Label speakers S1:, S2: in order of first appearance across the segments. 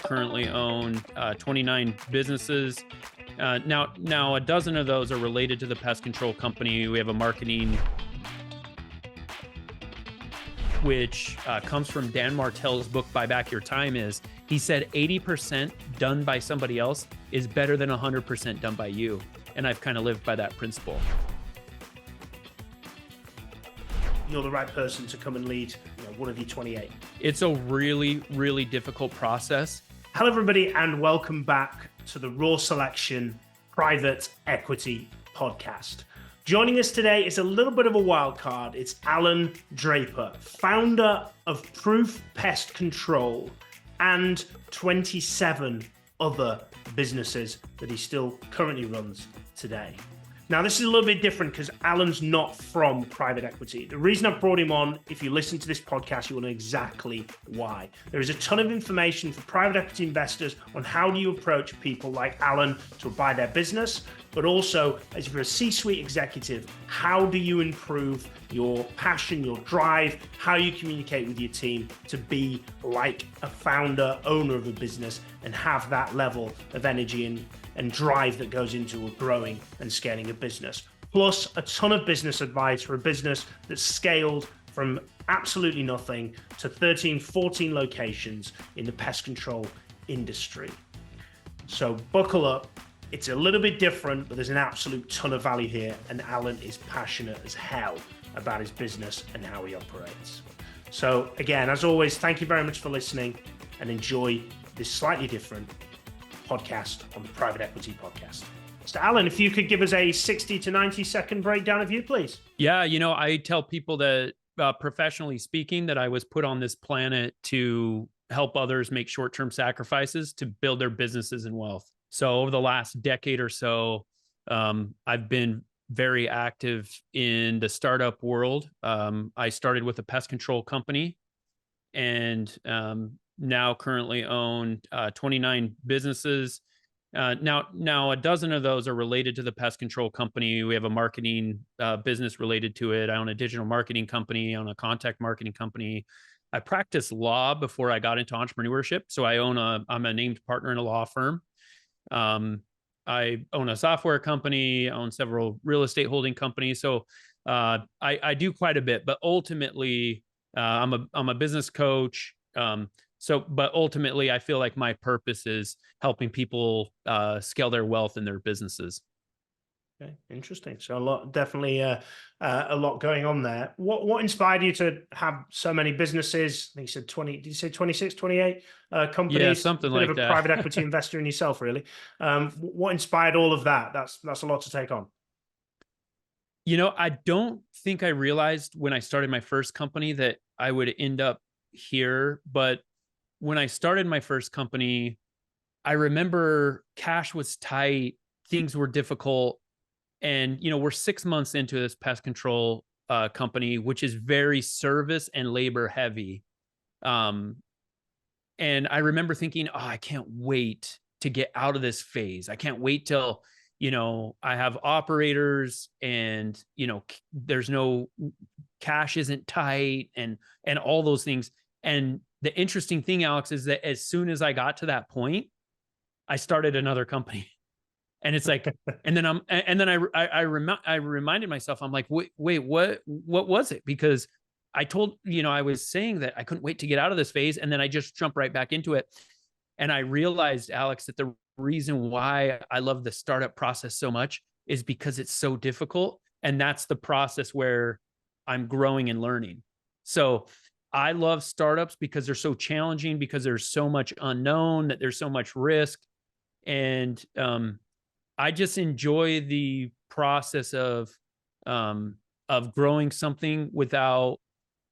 S1: currently own 29 businesses. Now a dozen of those are related to the pest control company. We have a marketing, which comes from Dan Martell's book, Buy Back Your Time. He said 80% done by somebody else is better than 100% done by you. And I've kind of lived by that principle.
S2: You're the right person to come and lead one of your 28.
S1: It's a really, really difficult process.
S2: Hello, everybody, and welcome back to the Raw Selection Private Equity Podcast. Joining us today is a little bit of a wild card. It's Allan Draper, founder of Proof Pest Control and 27 other businesses that he still currently runs today. Now, this is a little bit different because Allan's not from private equity. The reason I've brought him on, if you listen to this podcast, you will know exactly why. There is a ton of information for private equity investors on how do you approach people like Allan to buy their business, but also as if you're a C-suite executive, how do you improve your passion, your drive, how you communicate with your team to be like a founder, owner of a business and have that level of energy and drive that goes into growing and scaling a business. Plus a ton of business advice for a business that's scaled from absolutely nothing to 13, 14 locations in the pest control industry. So buckle up. It's a little bit different, but there's an absolute ton of value here. And Allan is passionate as hell about his business and how he operates. So again, as always, thank you very much for listening and enjoy this slightly different podcast on the Private Equity Podcast. So Allan, if you could give us a 60 to 90 second breakdown of you, please.
S1: Yeah, I tell people that professionally speaking, that I was put on this planet to help others make short-term sacrifices to build their businesses and wealth. So over the last decade or so, I've been very active in the startup world. I started with a pest control company and now currently own 29 businesses. Now a dozen of those are related to the pest control company. We have a marketing business related to it. I own a digital marketing company, I own a contact marketing company. I practiced law before I got into entrepreneurship. So I'm a named partner in a law firm. I own a software company, I own several real estate holding companies. So I do quite a bit, but ultimately I'm a business coach. But ultimately I feel like my purpose is helping people scale their wealth in their businesses.
S2: Okay, interesting. So definitely a lot going on there. What inspired you to have so many businesses? I think you said 20, did you say 26, 28 companies?
S1: Yeah, something like that.
S2: Bit of a private equity investor in yourself, really. What inspired all of that? That's a lot to take on.
S1: I don't think I realized when I started my first company that I would end up here, but when I started my first company, I remember cash was tight, things were difficult. And, we're 6 months into this pest control company, which is very service and labor heavy. And I remember thinking, oh, I can't wait to get out of this phase. I can't wait till, I have operators and, there's no cash isn't tight and all those things. And the interesting thing, Alex, is that as soon as I got to that point, I started another company. And it's like, and then I reminded myself, I'm like, wait, what was it? Because I was saying that I couldn't wait to get out of this phase. And then I just jumped right back into it. And I realized, Alex, that the reason why I love the startup process so much is because it's so difficult. And that's the process where I'm growing and learning. So I love startups because they're so challenging, because there's so much unknown, that there's so much risk. And, I just enjoy the process of growing something without,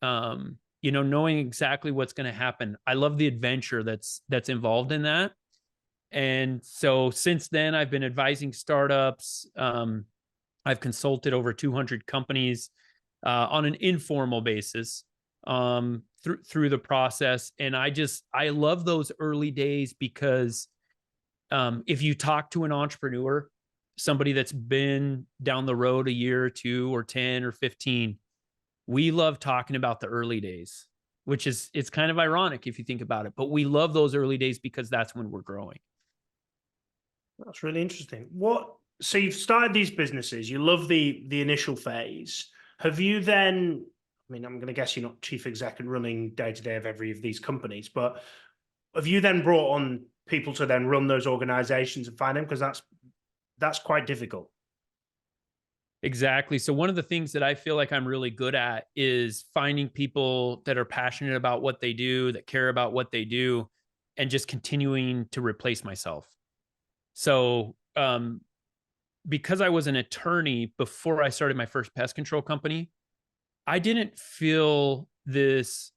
S1: knowing exactly what's going to happen. I love the adventure that's involved in that. And so since then, I've been advising startups. I've consulted over 200 companies on an informal basis through the process. And I love those early days because if you talk to an entrepreneur, somebody that's been down the road a year or two or 10 or 15, we love talking about the early days. which is, it's kind of ironic if you think about it, but we love those early days because that's when we're growing.
S2: That's really interesting. So you've started these businesses, you love the initial phase. Have you then, I mean, I'm going to guess you're not chief exec and running day to day of every of these companies, but have you then brought on people to then run those organizations and find them? Because that's quite difficult.
S1: Exactly. So one of the things that I feel like I'm really good at is finding people that are passionate about what they do, that care about what they do, and just continuing to replace myself. So, because I was an attorney before I started my first pest control company, I didn't feel this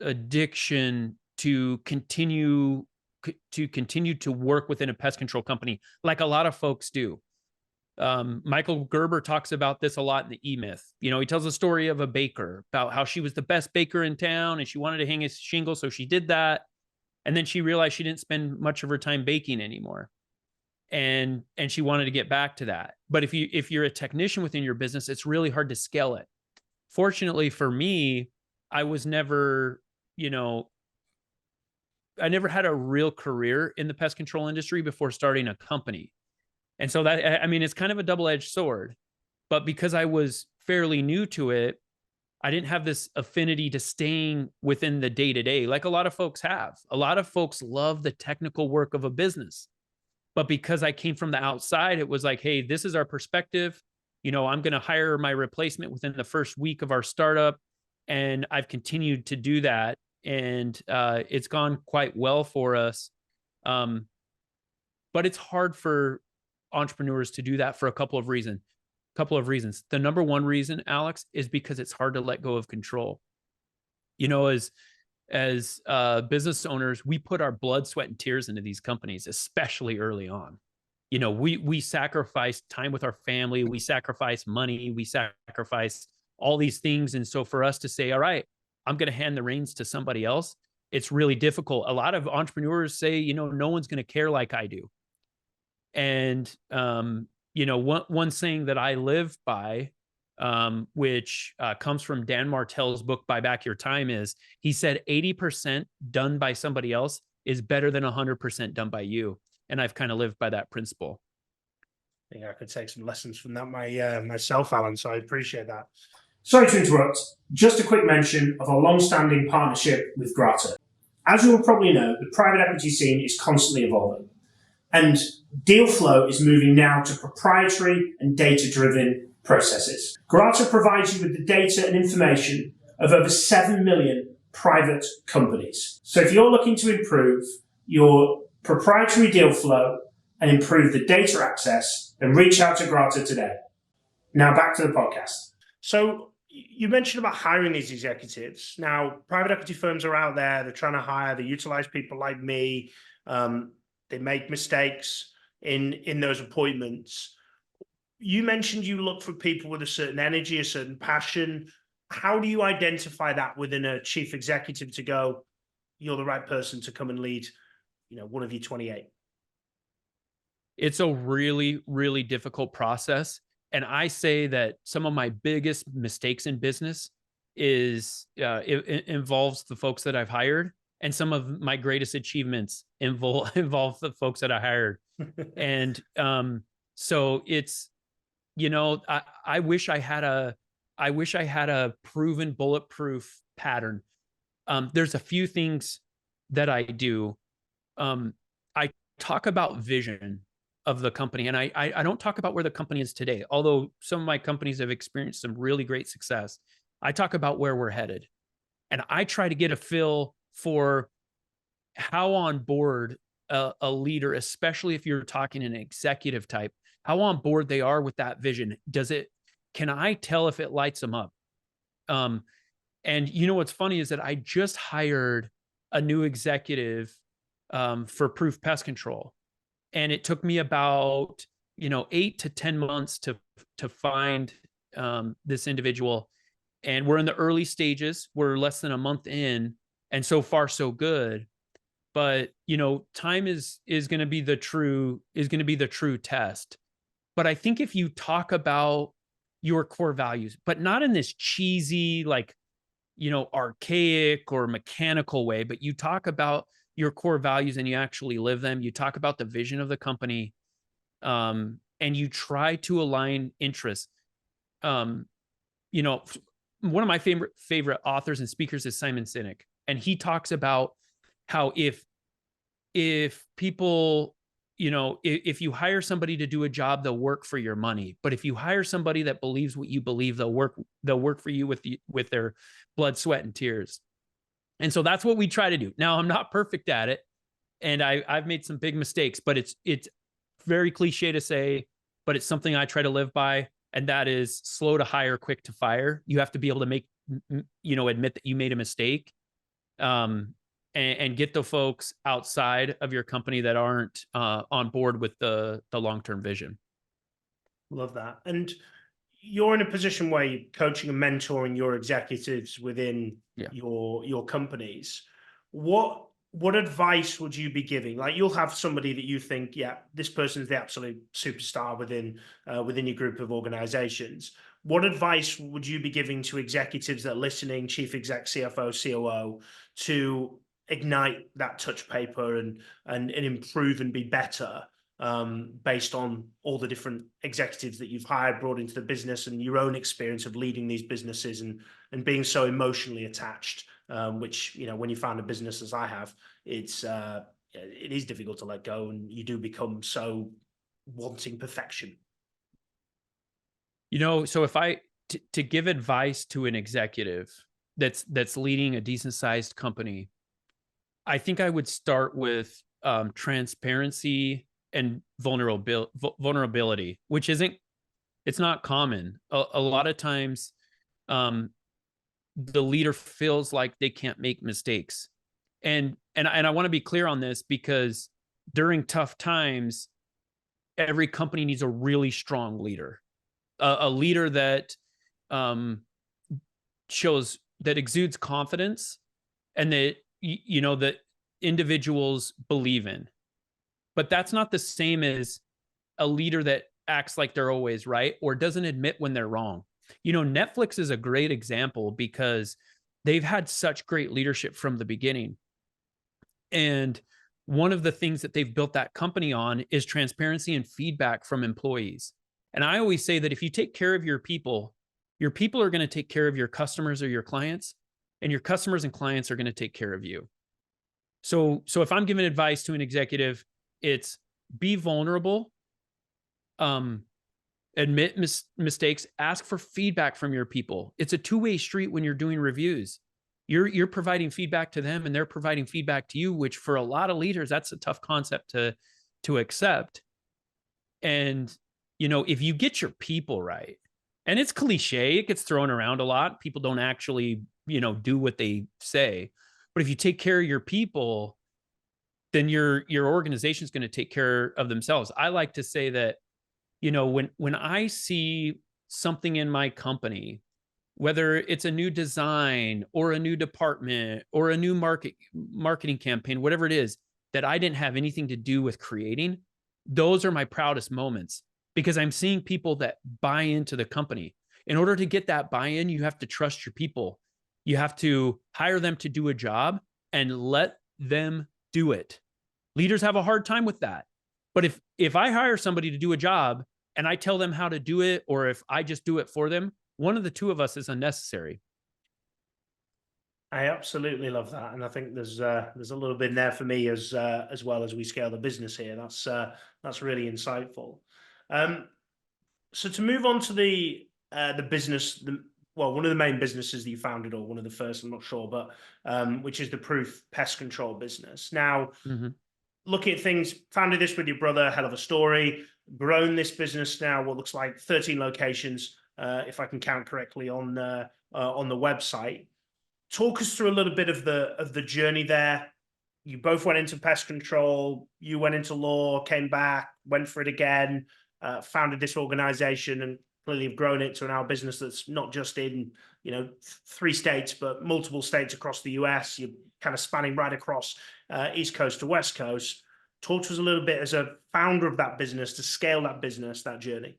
S1: addiction to continue to work within a pest control company like a lot of folks do. Michael Gerber talks about this a lot in the E-Myth. You know, he tells a story of a baker about how she was the best baker in town and she wanted to hang a shingle, so she did that. And then she realized she didn't spend much of her time baking anymore. And she wanted to get back to that. But if you're a technician within your business, it's really hard to scale it. Fortunately for me, I was never, I never had a real career in the pest control industry before starting a company. And so that, I mean, it's kind of a double-edged sword, but because I was fairly new to it, I didn't have this affinity to staying within the day-to-day like a lot of folks have. A lot of folks love the technical work of a business. But because I came from the outside, it was like, hey, this is our perspective. I'm going to hire my replacement within the first week of our startup. And I've continued to do that. And it's gone quite well for us. But it's hard for entrepreneurs to do that for a couple of reasons. The number one reason, Alex, is because it's hard to let go of control. As business owners, we put our blood, sweat, and tears into these companies, especially early on. We sacrifice time with our family, we sacrifice money, we sacrifice all these things. And so for us to say, all right, I'm going to hand the reins to somebody else, it's really difficult. A lot of entrepreneurs say, no one's going to care like I do. And, one saying that I live by, which comes from Dan Martell's book, Buy Back Your Time, is he said 80% done by somebody else is better than 100% done by you. And I've kind of lived by that principle.
S2: I think I could take some lessons from that myself, Alan, so I appreciate that. Sorry to interrupt. Just a quick mention of our long-standing partnership with Grata. As you will probably know, the private equity scene is constantly evolving. And deal flow is moving now to proprietary and data-driven processes. Grata provides you with the data and information of over 7 million private companies. So if you're looking to improve your proprietary deal flow and improve the data access, then reach out to Grata today. Now back to the podcast. So you mentioned about hiring these executives. Now, private equity firms are out there, they're trying to hire, they utilize people like me. They make mistakes in those appointments. You mentioned you look for people with a certain energy, a certain passion. How do you identify that within a chief executive to go, you're the right person to come and lead, one of your 28?
S1: It's a really, really difficult process. And I say that some of my biggest mistakes in business it involves the folks that I've hired. And some of my greatest achievements involve the folks that I hired. And so it's, I wish I had a proven bulletproof pattern. There's a few things that I do. I talk about vision of the company, and I don't talk about where the company is today, although some of my companies have experienced some really great success. I talk about where we're headed, and I try to get a feel for how on board a leader, especially if you're talking an executive type, how on board they are with that vision. Can I tell if it lights them up? And what's funny is that I just hired a new executive for Proof Pest Control. And it took me about, 8 to 10 months to find this individual. And we're in the early stages. We're less than a month in, and so far so good. But time is going to be the true test. But I think if you talk about your core values, but not in this cheesy, like, archaic or mechanical way, but you talk about your core values and you actually live them. You talk about the vision of the company, and you try to align interests. Um, One of my favorite authors and speakers is Simon Sinek, and he talks about how if people, if you hire somebody to do a job, they'll work for your money. But if you hire somebody that believes what you believe, they'll work for you with their blood, sweat, and tears. And so that's what we try to do. Now, I'm not perfect at it, and I've made some big mistakes, but it's very cliche to say, but it's something I try to live by, and that is slow to hire, quick to fire. You have to be able to admit that you made a mistake, and get the folks outside of your company that aren't on board with the long-term vision.
S2: Love that. And you're in a position where you're coaching and mentoring your executives within your companies. What advice would you be giving? Like, you'll have somebody that you think, yeah, this person's the absolute superstar within your group of organizations. What advice would you be giving to executives that are listening, chief exec, CFO, COO, to ignite that touch paper and improve and be better, based on all the different executives that you've hired, brought into the business, and your own experience of leading these businesses and being so emotionally attached, which, when you found a business as I have, it is difficult to let go, and you do become so wanting perfection.
S1: So if to give advice to an executive that's leading a decent sized company, I think I would start with transparency and vulnerability, which it's not common. A lot of times, the leader feels like they can't make mistakes. And I want to be clear on this, because during tough times, every company needs a really strong leader, a leader that exudes confidence, and that that individuals believe in. But that's not the same as a leader that acts like they're always right or doesn't admit when they're wrong. Netflix is a great example because they've had such great leadership from the beginning. And one of the things that they've built that company on is transparency and feedback from employees. And I always say that if you take care of your people are going to take care of your customers or your clients, and your customers and clients are going to take care of you. So if I'm giving advice to an executive, it's be vulnerable, admit mistakes, ask for feedback from your people. It's a two-way street when you're doing reviews. You're providing feedback to them, and they're providing feedback to you, which for a lot of leaders, that's a tough concept to accept. And, if you get your people right, and it's cliche, it gets thrown around a lot. People don't actually, do what they say. But if you take care of your people, then your organization is going to take care of themselves. I like to say that, when I see something in my company, whether it's a new design or a new department or a new marketing campaign, whatever it is, that I didn't have anything to do with creating, those are my proudest moments, because I'm seeing people that buy into the company. In order to get that buy-in, you have to trust your people. You have to hire them to do a job and let them do it. Leaders have a hard time with that. But if I hire somebody to do a job and I tell them how to do it, or if I just do it for them, one of the two of us is unnecessary.
S2: I absolutely love that, and I think there's a little bit in there for me as well as we scale the business here. That's really insightful. So to move on to the business, one of the main businesses that you founded, or one of the first, I'm not sure, but which is the Proof Pest Control business. Now, looking at things, founded this with your brother, hell of a story. Grown this business now, what looks like 13 locations, if I can count correctly, on the website. Talk us through a little bit of the journey there. You both went into pest control. You went into law, came back, went for it again, founded this organization, and clearly have grown it to now a business that's not just in 3 states, but multiple states across the US. You're kind of spanning right across East Coast to West Coast. Talk to us a little bit as a founder of that business, to scale that business, that journey.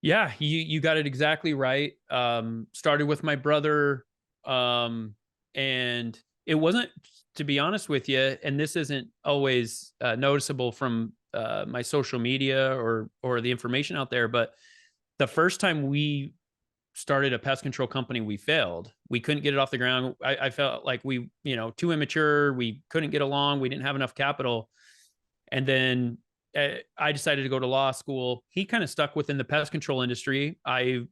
S1: Yeah, you got it exactly right. Started with my brother. And it wasn't, to be honest with you, and this isn't always noticeable from my social media or the information out there, but the first time we started a pest control company, we failed. We couldn't get it off the ground. I felt like we, too immature. We couldn't get along. We didn't have enough capital. And then I decided to go to law school. He kind of stuck within the pest control industry. I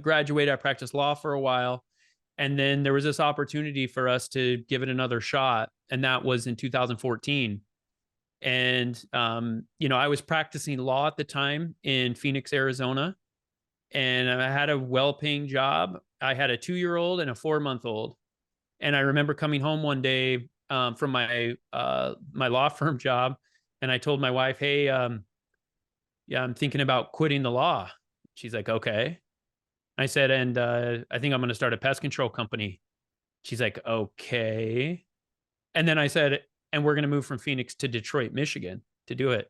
S1: graduated. I practiced law for a while. And then there was this opportunity for us to give it another shot. And that was in 2014. And, I was practicing law at the time in Phoenix, Arizona. And I had a well-paying job. I had a 2-year-old and a 4-month-old. And I remember coming home one day from my law firm job, and I told my wife, "Hey, yeah, I'm thinking about quitting the law." She's like, "Okay." I said, "And I think I'm going to start a pest control company." She's like, "Okay." And then I said, "And we're going to move from Phoenix to Detroit, Michigan to do it."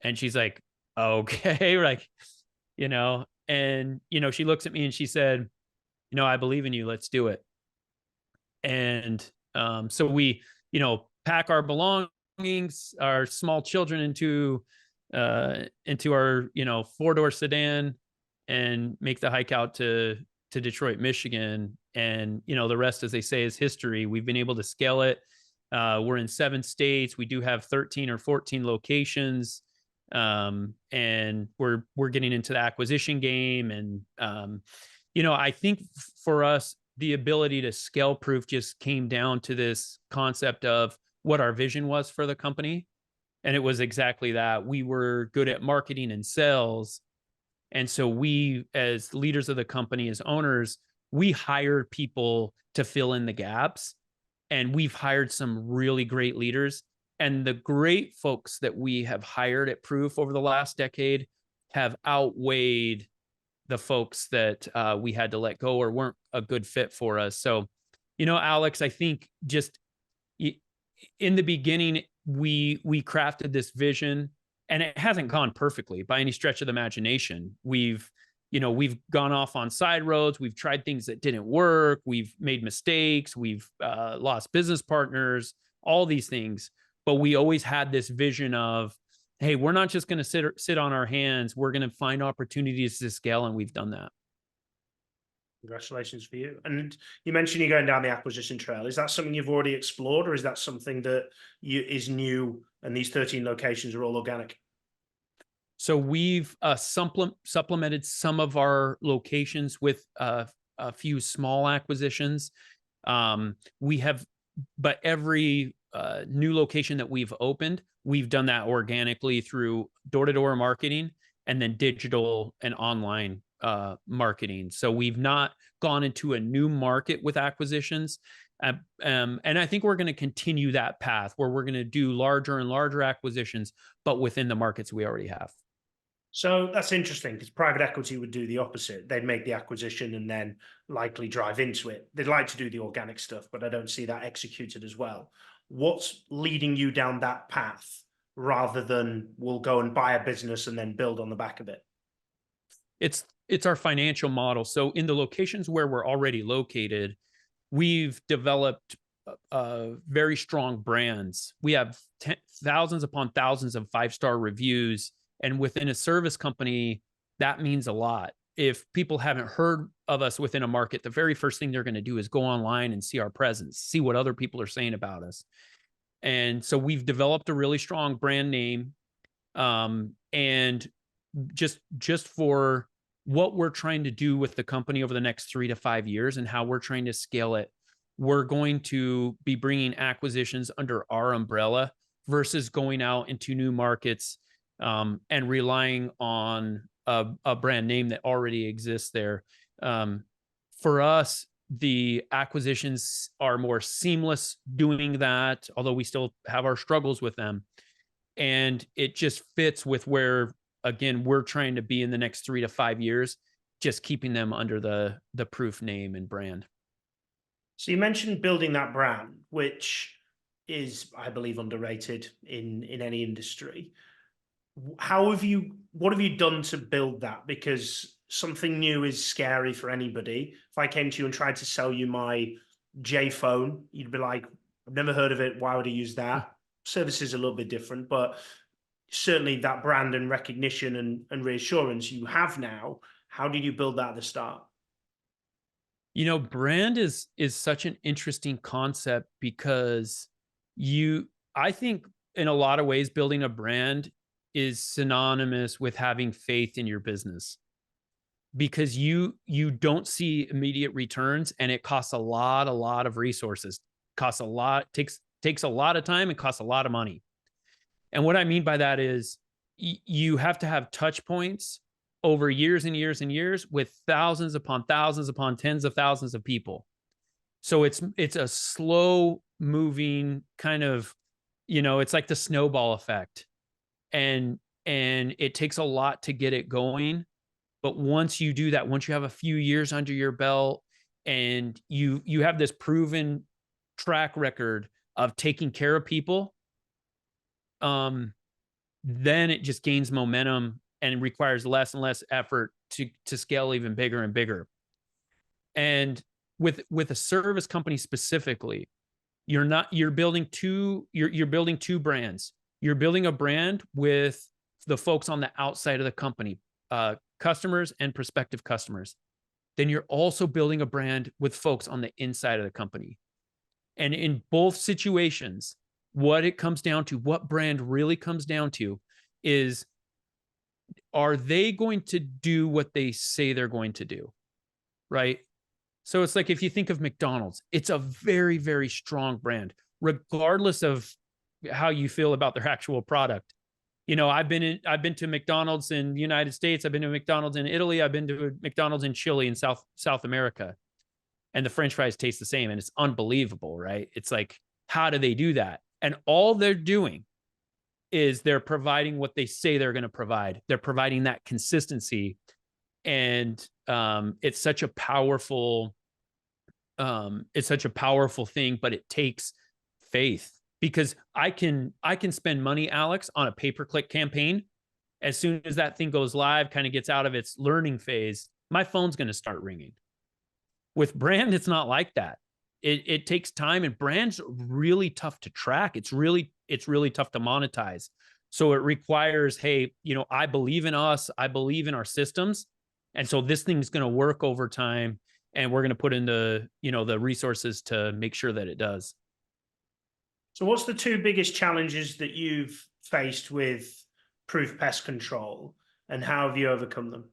S1: And she's like, "Okay." Like, and, she looks at me and she said, "I believe in you. Let's do it." And so we, pack our belongings, our small children into our, 4-door sedan and make the hike out to Detroit, Michigan. And, the rest, as they say, is history. We've been able to scale it. We're in 7 states. We do have 13 or 14 locations. And we're getting into the acquisition game. And, I think for us, the ability to scale Proof just came down to this concept of what our vision was for the company. And it was exactly that. We were good at marketing and sales. And so we, as leaders of the company, as owners, we hired people to fill in the gaps. And we've hired some really great leaders. And the great folks that we have hired at Proof over the last decade have outweighed the folks that we had to let go or weren't a good fit for us. So, Alex, I think just in the beginning, we crafted this vision, and it hasn't gone perfectly by any stretch of the imagination. We've gone off on side roads. We've tried things that didn't work. We've made mistakes. We've lost business partners, all these things. But we always had this vision of, hey, we're not just going to sit on our hands. We're going to find opportunities to scale, and we've done that.
S2: Congratulations for you. And you mentioned you're going down the acquisition trail. Is that something you've already explored, or is that something that is new and these 13 locations are all organic?
S1: So we've supplemented some of our locations with a few small acquisitions. But every new location that we've opened, we've done that organically through door-to-door marketing and then digital and online marketing. So we've not gone into a new market with acquisitions. And I think we're going to continue that path where we're going to do larger and larger acquisitions, but within the markets we already have.
S2: So that's interesting, because private equity would do the opposite. They'd make the acquisition and then likely drive into it. They'd like to do the organic stuff, but I don't see that executed as well. What's leading you down that path rather than we'll go and buy a business and then build on the back of it?
S1: It's our financial model. So in the locations where we're already located, we've developed very strong brands. We have thousands upon thousands of 5-star reviews. And within a service company, that means a lot. If people haven't heard of us within a market, the very first thing they're going to do is go online and see our presence, see what other people are saying about us. And so we've developed a really strong brand name. And just for what we're trying to do with the company over the next 3 to 5 years and how we're trying to scale it, we're going to be bringing acquisitions under our umbrella versus going out into new markets and relying on a brand name that already exists there. For us, the acquisitions are more seamless doing that, although we still have our struggles with them. And it just fits with where, again, we're trying to be in the next 3 to 5 years, just keeping them under the Proof name and brand.
S2: So you mentioned building that brand, which is, I believe, underrated in any industry. What have you done to build that? Because something new is scary for anybody. If I came to you and tried to sell you my J phone, you'd be like, I've never heard of it. Why would I use that? Service is a little bit different, but certainly that brand and recognition and reassurance you have now. How did you build that at the start?
S1: Brand is such an interesting concept because I think in a lot of ways building a brand is synonymous with having faith in your business, because you don't see immediate returns, and it costs a lot of resources, costs a lot, takes a lot of time, and costs a lot of money. And what I mean by that is you have to have touch points over years and years and years with thousands upon tens of thousands of people. So it's a slow moving kind of, it's like the snowball effect. And it takes a lot to get it going. But once you do that, once you have a few years under your belt and you have this proven track record of taking care of people, then it just gains momentum and requires less and less effort to scale even bigger and bigger. And with a service company specifically, you're building two brands. You're building a brand with the folks on the outside of the company, customers and prospective customers. Then you're also building a brand with folks on the inside of the company. And in both situations, what it comes down to, what brand really comes down to is, are they going to do what they say they're going to do? Right? So it's like, if you think of McDonald's, it's a very, very strong brand, regardless of how you feel about their actual product. I've been to McDonald's in the United States. I've been to McDonald's in Italy. I've been to McDonald's in Chile in South America. And the French fries taste the same. And it's unbelievable, right? It's like, how do they do that? And all they're doing is they're providing what they say they're going to provide. They're providing that consistency. And it's such a powerful thing, but it takes faith, because I can spend money, Alex, on a pay-per-click campaign. As soon as that thing goes live, kind of gets out of its learning phase, my phone's going to start ringing. With brand, it's not like that. It takes time, and brand's really tough to track. It's really tough to monetize. So it requires, hey, I believe in us. I believe in our systems. And so this thing's going to work over time, and we're going to put in the resources to make sure that it does.
S2: So what's the two biggest challenges that you've faced with Proof Pest Control, and how have you overcome them?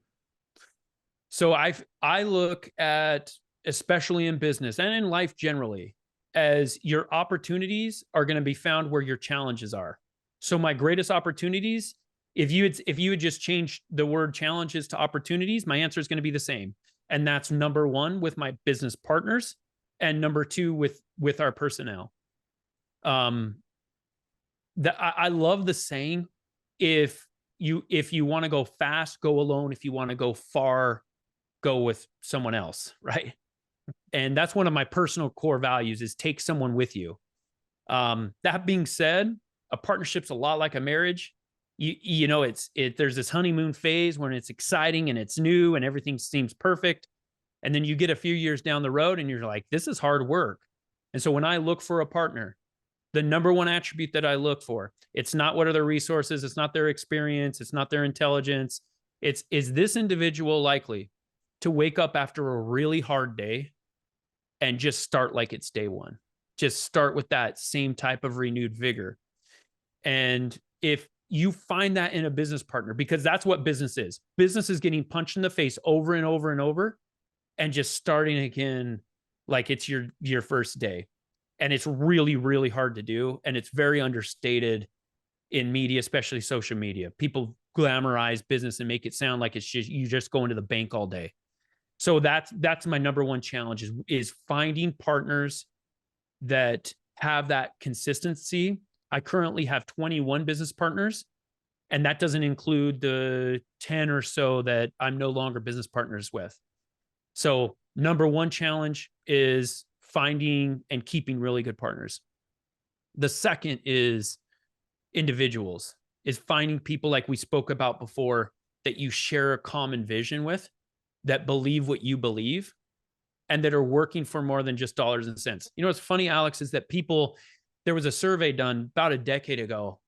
S1: So I look at, especially in business and in life generally, as your opportunities are going to be found where your challenges are. So my greatest opportunities, if you had just changed the word challenges to opportunities, my answer is going to be the same. And that's number one, with my business partners, and number two, with our personnel. I love the saying, if you want to go fast, go alone. If you want to go far, go with someone else, right? And that's one of my personal core values, is take someone with you. That being said, a partnership's a lot like a marriage. There's this honeymoon phase when it's exciting and it's new and everything seems perfect. And then you get a few years down the road and you're like, this is hard work. And so when I look for a partner, the number one attribute that I look for, it's not what are their resources, it's not their experience, it's not their intelligence. Is this individual likely to wake up after a really hard day and just start like it's day one? Just start with that same type of renewed vigor. And if you find that in a business partner, because that's what business is. Business is getting punched in the face over and over and over, and just starting again like it's your first day. And it's really, really hard to do. And it's very understated in media, especially social media. People glamorize business and make it sound like it's just, you just go into the bank all day. So that's my number one challenge, is finding partners that have that consistency. I currently have 21 business partners, and that doesn't include the 10 or so that I'm no longer business partners with. So number one challenge is finding and keeping really good partners. The second is individuals, is finding people like we spoke about before, that you share a common vision with. that believe what you believe and that are working for more than just dollars and cents. You know, what's funny, Alex, is that there was a survey done about a decade ago,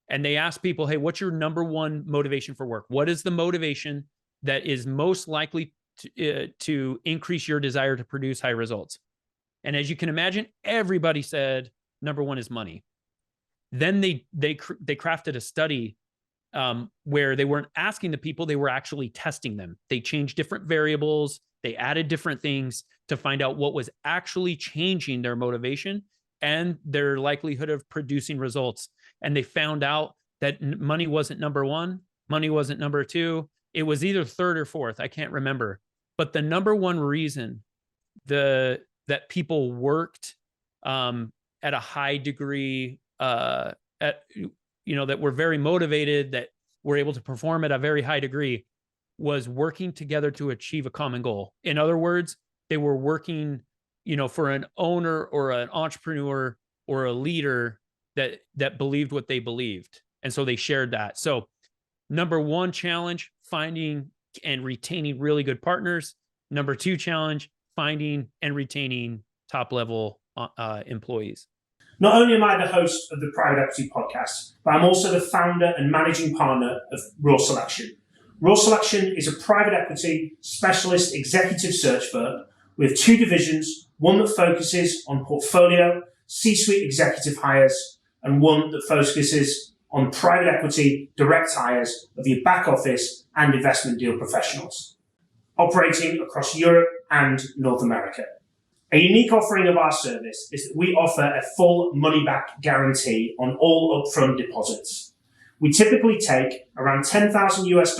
S1: and they asked people, hey, what's your number one motivation for work? What is the motivation that is most likely to increase your desire to produce high results? And as you can imagine, everybody said number one is money. Then they crafted a study where they weren't asking the people, they were actually testing them. They changed different variables, they added different things to find out what was actually changing their motivation and their likelihood of producing results. And they found out that money wasn't number one, money wasn't number two. It was either third or fourth. I can't remember. But the number one reason that people worked at a high degree, that were very motivated, that were able to perform at a very high degree, was working together to achieve a common goal. In other words, they were working, for an owner or an entrepreneur or a leader that believed what they believed. And so they shared that. So number one challenge, finding and retaining really good partners. Number two challenge, finding and retaining top level employees.
S2: Not only am I the host of the Private Equity Podcast, but I'm also the founder and managing partner of Raw Selection. Raw Selection is a private equity specialist executive search firm with two divisions, one that focuses on portfolio, C-suite executive hires, and one that focuses on private equity direct hires of your back office and investment deal professionals, operating across Europe and North America. A unique offering of our service is that we offer a full money-back guarantee on all upfront deposits. We typically take around $10,000 US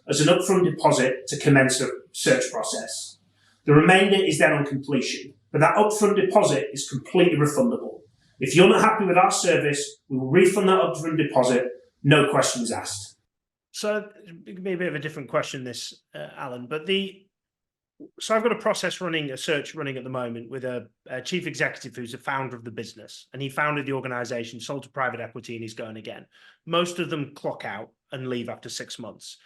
S2: as an upfront deposit to commence the search process. The remainder is then on completion, but that upfront deposit is completely refundable. If you're not happy with our service, we will refund that upfront deposit, no questions asked. So it could be a bit of a different question, this, Alan, but so I've got a search running at the moment with a chief executive who's a founder of the business, and he founded the organization, sold to private equity, and he's going again. Most of them clock out and leave after 6 months.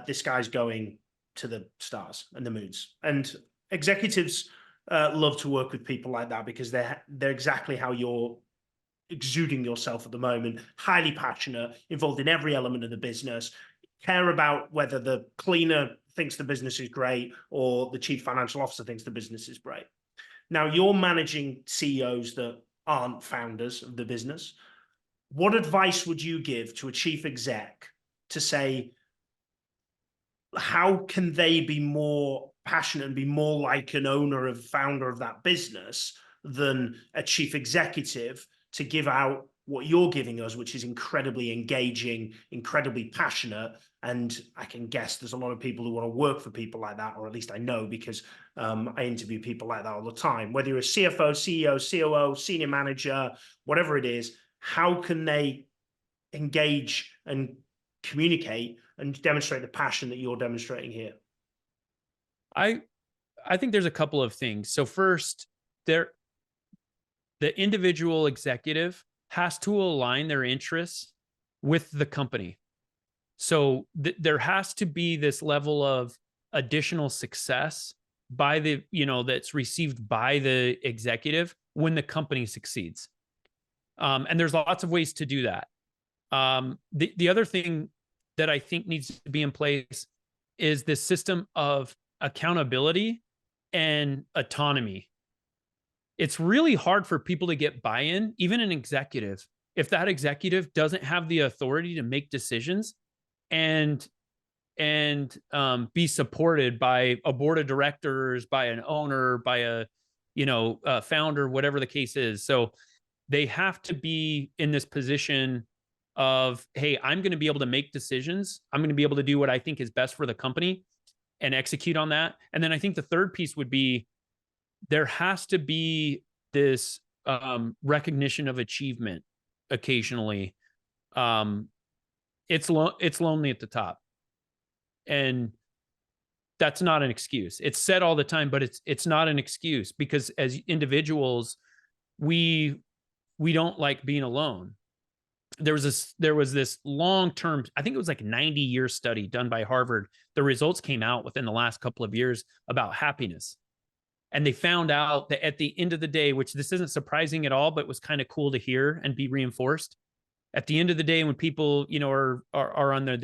S2: This guy's going to the stars and the moons. And executives love to work with people like that because they're exactly how you're exuding yourself at the moment, highly passionate, involved in every element of the business, care about whether the cleaner thinks the business is great or the chief financial officer thinks the business is great. Now, you're managing CEOs that aren't founders of the business. What advice would you give to a chief exec to say, how can they be more passionate and be more like an owner of founder of that business than a chief executive to give out what you're giving us, which is incredibly engaging, incredibly passionate? And I can guess there's a lot of people who want to work for people like that, or at least I know because I interview people like that all the time. Whether you're a CFO, CEO, COO, senior manager, whatever it is, how can they engage and communicate and demonstrate the passion that you're demonstrating here?
S1: I think there's a couple of things. So first, the individual executive has to align their interests with the company. So there has to be this level of additional success by that's received by the executive when the company succeeds. And there's lots of ways to do that. The other thing that I think needs to be in place is this system of accountability and autonomy. It's really hard for people to get buy-in, even an executive, if that executive doesn't have the authority to make decisions and be supported by a board of directors, by an owner, by a founder, whatever the case is. So they have to be in this position of, hey, I'm going to be able to make decisions. I'm going to be able to do what I think is best for the company and execute on that. And then I think the third piece would be, there has to be this recognition of achievement occasionally. It's lonely at the top, and that's not an excuse. It's said all the time, but it's not an excuse, because as individuals, we don't like being alone. there was this long-term, I think it was like 90-year study done by Harvard. The results came out within the last couple of years about happiness. And they found out that at the end of the day, which this isn't surprising at all, but it was kind of cool to hear and be reinforced. At the end of the day, when people, are on their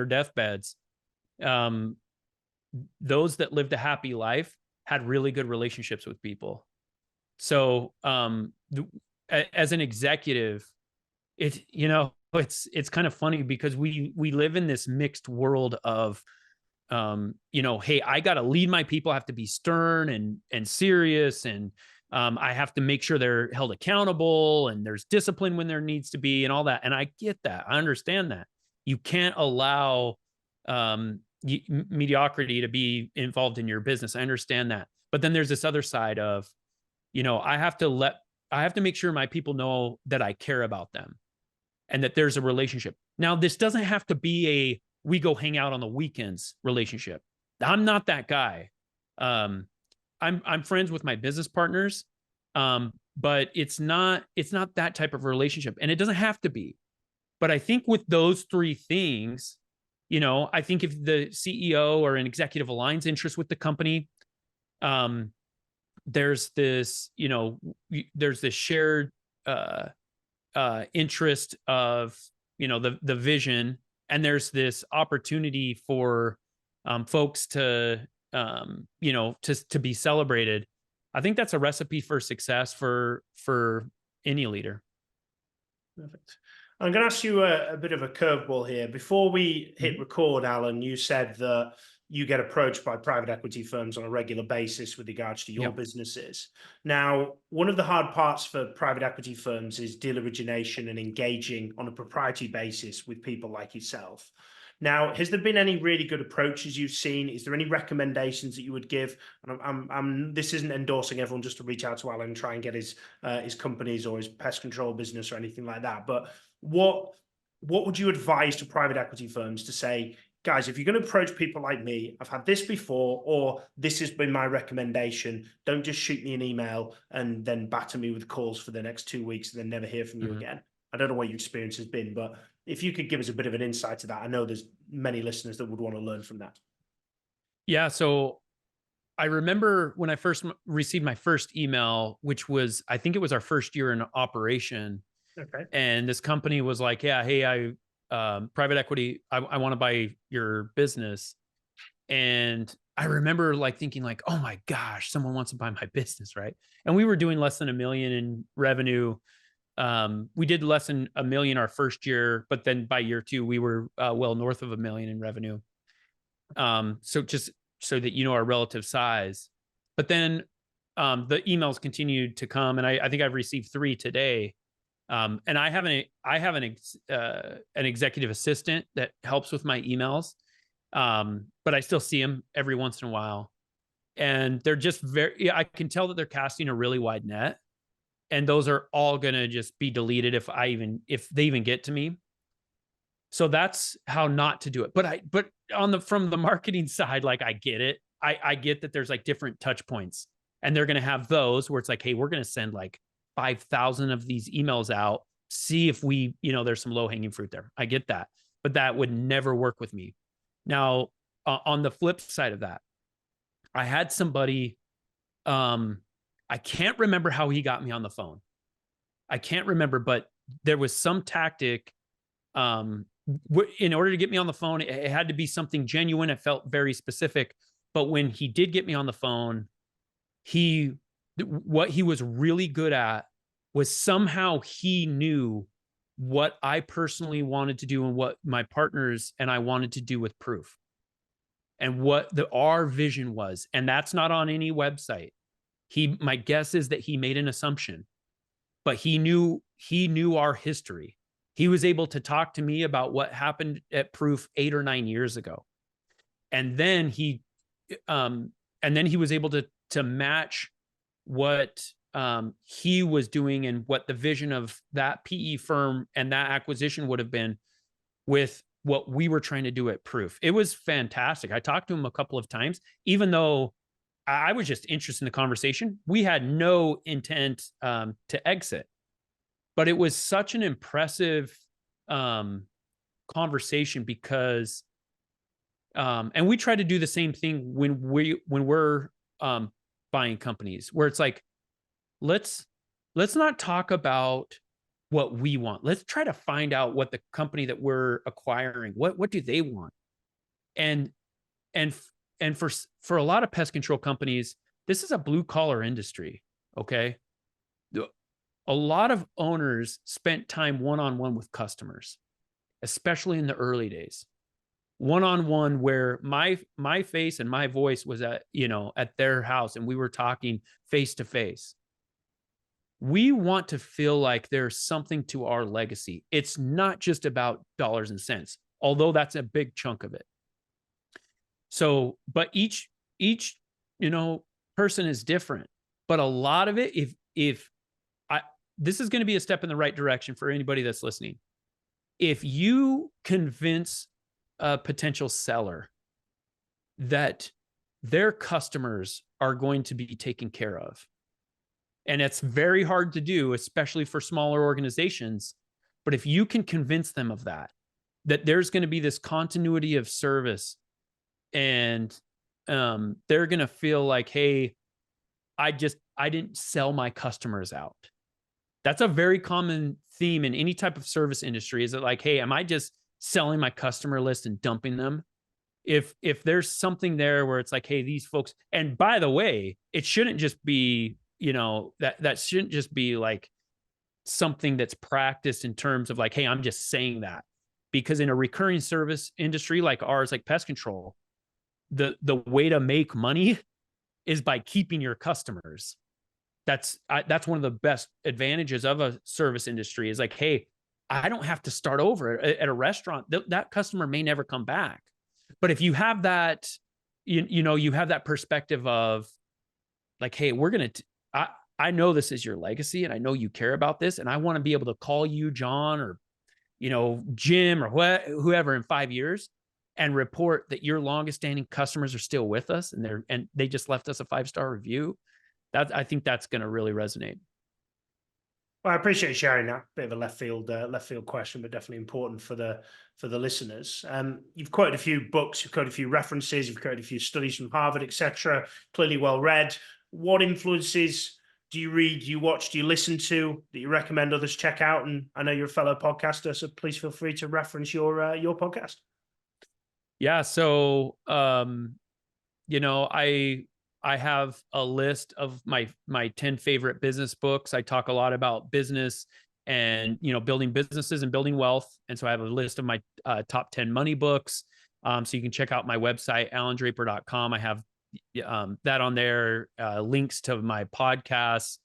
S1: deathbeds, those that lived a happy life had really good relationships with people. So, as an executive, it's kind of funny because we live in this mixed world of, hey, I got to lead my people. I have to be stern and serious, and I have to make sure they're held accountable, and there's discipline when there needs to be, and all that. And I get that. I understand that. You can't allow mediocrity to be involved in your business. I understand that. But then there's this other side of, I have to make sure my people know that I care about them and that there's a relationship. Now, this doesn't have to be we go hang out on the weekends relationship. I'm not that guy. I'm friends with my business partners, but it's not that type of relationship, and it doesn't have to be. But I think with those three things, I think if the CEO or an executive aligns interest with the company, there's this shared interest of, the vision, and there's this opportunity for folks to be celebrated. I think that's a recipe for success for any leader.
S2: Perfect. I'm going to ask you a bit of a curveball here. Before we hit record, Allan, you said that you get approached by private equity firms on a regular basis with regards to your businesses. Now, one of the hard parts for private equity firms is deal origination and engaging on a proprietary basis with people like yourself. Now, has there been any really good approaches you've seen? Is there any recommendations that you would give? And this isn't endorsing everyone just to reach out to Allan and try and get his companies or his pest control business or anything like that. But what would you advise to private equity firms to say, guys, if you're going to approach people like me, I've had this before, or this has been my recommendation, don't just shoot me an email and then batter me with calls for the next 2 weeks and then never hear from you again. I don't know what your experience has been, but if you could give us a bit of an insight to that, I know there's many listeners that would want to learn from that.
S1: Yeah. So I remember when I first received my first email, which was, I think it was our first year in operation.
S2: Okay.
S1: And this company was like, yeah, hey, private equity, I want to buy your business. And I remember thinking oh my gosh, someone wants to buy my business. Right. And we were doing less than $1 million in revenue. We did less than $1 million our first year, but then by year 2, we were well north of $1 million in revenue. So just so that our relative size. But then the emails continued to come, and I think I've received 3 today. And I have an executive assistant that helps with my emails, but I still see them every once in a while, and they're just I can tell that they're casting a really wide net. And those are all going to just be deleted if they even get to me. So that's how not to do it. But from the marketing side, I get it. I get that there's different touch points, and they're going to have those where it's hey, we're going to send 5,000 of these emails out. See if we, there's some low hanging fruit there. I get that, but that would never work with me. Now, on the flip side of that, I had somebody, I can't remember how he got me on the phone. I can't remember, but there was some tactic in order to get me on the phone. It had to be something genuine. It felt very specific. But when he did get me on the phone, what he was really good at was somehow he knew what I personally wanted to do and what my partners and I wanted to do with Proof, and what our vision was. And that's not on any website. My guess is that he made an assumption, but he knew our history. He was able to talk to me about what happened at Proof 8 or 9 years ago. And then he was able to match what he was doing and what the vision of that PE firm and that acquisition would have been with what we were trying to do at Proof. It was fantastic. I talked to him a couple of times, even though I was just interested in the conversation. We had no intent to exit, but it was such an impressive conversation because, and we try to do the same thing when we're buying companies, where it's like, let's not talk about what we want. Let's try to find out what the company that we're acquiring, what do they want? And and and for a lot of pest control companies, this is a blue collar industry. Okay. A lot of owners spent time one-on-one with customers, especially in the early days. One-on-one, where my face and my voice was at their house, and we were talking face to face. We want to feel like there's something to our legacy. It's not just about dollars and cents, although that's a big chunk of it. So, but each person is different. But a lot of it, if this is going to be a step in the right direction for anybody that's listening. If you convince a potential seller that their customers are going to be taken care of, and it's very hard to do, especially for smaller organizations, but if you can convince them of that there's going to be this continuity of service, and they're going to feel like, hey, I didn't sell my customers out. That's a very common theme in any type of service industry. Is it like, hey, am I just selling my customer list and dumping them? If there's something there where it's like, hey, these folks, and by the way, it shouldn't just be, that shouldn't just be like something that's practiced in terms of like, hey, I'm just saying that. Because in a recurring service industry like ours, like pest control, the way to make money is by keeping your customers. That's one of the best advantages of a service industry, is like, hey, I don't have to start over at a restaurant. That customer may never come back. But if you have that, you have that perspective of like, hey, I know this is your legacy, and I know you care about this, and I want to be able to call you John or, Jim or whoever in 5 years and report that your longest standing customers are still with us, and they just left us a 5-star review. I think that's going to really resonate.
S2: Well, I appreciate you sharing that. Bit of a left field question, but definitely important for the listeners. You've quoted a few books, you've quoted a few references, you've quoted a few studies from Harvard, etc. Clearly well read. What influences do you read, do you watch, do you listen to that you recommend others check out? And I know you're a fellow podcaster, so please feel free to reference your podcast.
S1: Yeah. So, I have a list of my 10 favorite business books. I talk a lot about business and, building businesses and building wealth. And so I have a list of my top 10 money books. So you can check out my website, allandraper.com. I have that on there, links to my podcasts.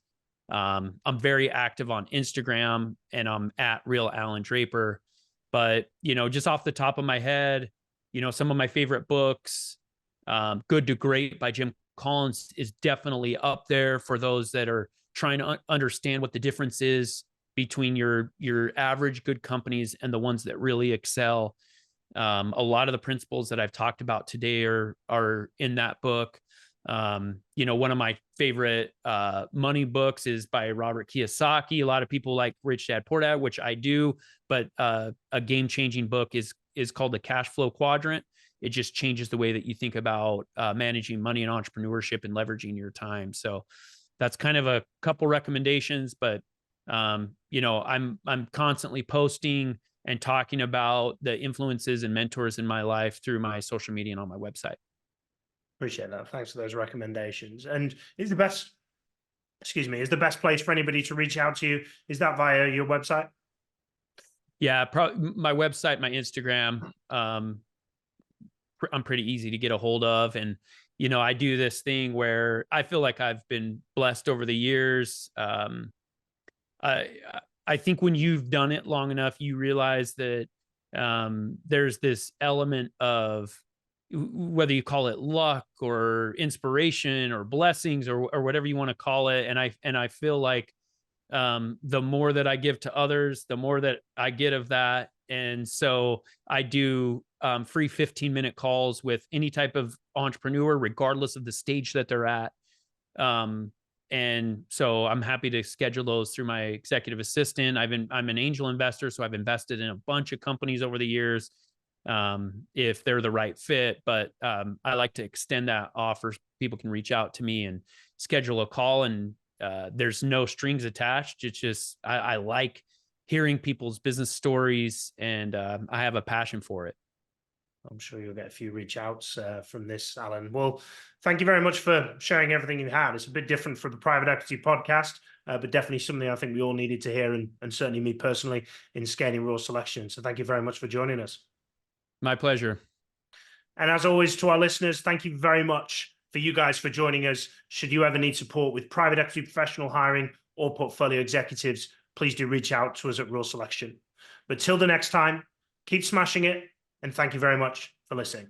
S1: I'm very active on Instagram, and I'm at Real Allan Draper. But, just off the top of my head, some of my favorite books, Good to Great by Jim Collins is definitely up there for those that are trying to understand what the difference is between your average good companies and the ones that really excel. A lot of the principles that I've talked about today are in that book. One of my favorite money books is by Robert Kiyosaki. A lot of people like Rich Dad Poor Dad, which I do, but a game-changing book is called The Cash Flow Quadrant. It just changes the way that you think about managing money and entrepreneurship and leveraging your time. So that's kind of a couple recommendations, but I'm constantly posting and talking about the influences and mentors in my life through my social media and on my website.
S2: Appreciate that. Thanks for those recommendations. And is the best place for anybody to reach out to you, is that via your website?
S1: Yeah, my website, my Instagram. I'm pretty easy to get a hold of. And, I do this thing where I feel like I've been blessed over the years. I think when you've done it long enough, you realize that there's this element of, whether you call it luck or inspiration or blessings or whatever you want to call it. And I feel like the more that I give to others, the more that I get of that. And so I do free 15-minute calls with any type of entrepreneur, regardless of the stage that they're at. And so I'm happy to schedule those through my executive assistant. I'm an angel investor, so I've invested in a bunch of companies over the years, if they're the right fit. But I like to extend that offer. People can reach out to me and schedule a call, and there's no strings attached. It's just I like hearing people's business stories, and I have a passion for it.
S2: I'm sure you'll get a few reach outs from this, Allan. Well, thank you very much for sharing everything you had. It's a bit different from the private equity podcast, but definitely something I think we all needed to hear, and certainly me personally in scaling Raw Selection. So thank you very much for joining us.
S1: My pleasure.
S2: And as always, to our listeners, thank you very much for you guys for joining us. Should you ever need support with private equity professional hiring or portfolio executives, please do reach out to us at Raw Selection. But till the next time, keep smashing it. And thank you very much for listening.